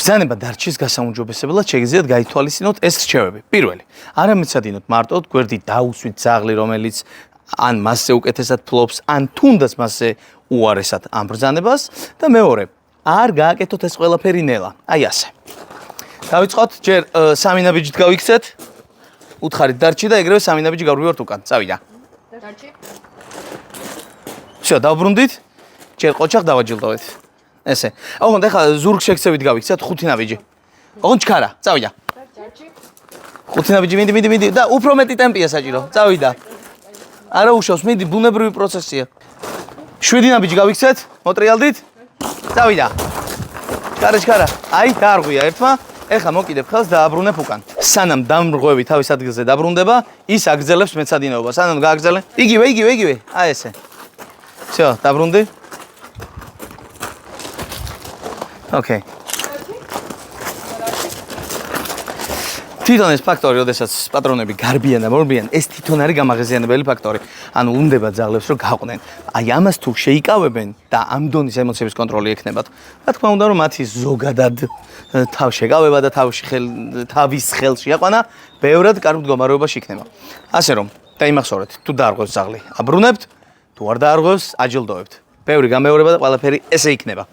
ბრძანება დარჩის გასაუმჯობესებლად შეგიძლიათ გაითვალისწინოთ ეს რჩევები. პირველი, არ ამეცადინოთ მარტოდ გვერდით დაუსვით ძაღლი, რომელიც ან მასზე უკეთესად ფლობს, ან თუნდაც მასზე უარესად ამ ბრძანებას და მეორე, არ გააკეთოთ ეს ყველაფერი ნელა. აი ასე. დავიწყოთ, ჯერ სამი ნაბიჯით გავიქცეთ. უთხარით დარჩი და ეგრევე სამი ნაბიჯი გავრივართ უკან. წავიდა. დარჩი. всё, დავბრუნდით. ჯერ ყოჩახ დავაჯილდოვეთ. ესე. ოღონდ ეხლა ზურგ შეგცევით გავიქცეთ 5 ნაბიჯი. ოღონდ ჩქარა, წავიდა. დარჩი. 5 ნაბიჯი მიდი და უფრო მეტი ტემპია საჭირო. წავიდა. არა უშავს, მიდი ბუნებრივი პროცესია. 7 ნაბიჯი გავიქცეთ, მოტრიალდით. წავიდა. ჩქარა. აი, დაარღვია ერთმა. ეხლა მოკიდებ ხელს და აბრუნებ უკან. სანამ დამრღვევი თავის ადგილზე დაბრუნდება, ის აგრძელებს მეცადინეობას. სანამ გააგრძელე. იგივე. აი ესე. всё, დაბრუნდი. ოკეი. თვითონ ეს ფაქტორი, როდესაც პატრონები გარბიან და მორბიან, ეს თვითონ არის გამაღიზიანებელი ფაქტორი. ანუ უნდება ძაღლებს რომ გაყვნენ. აი ამას თუ შეიკავებენ და ამ დონის ემოციების კონტროლი ექნებათ, რა თქმა უნდა რომ მათი ზოგადად შეკავება და თავის ხელში აყვანა, ბევრად კარგ მდგომარეობაში იქნება. ასე რომ, დაიმახსოვრეთ, თუ დაარღვევს ძაღლი, აბრუნებთ, თუ არ დაარღვევს, აჯილდოვებთ. ბევრი გამეორება და ყველაფერი ესე იქნება.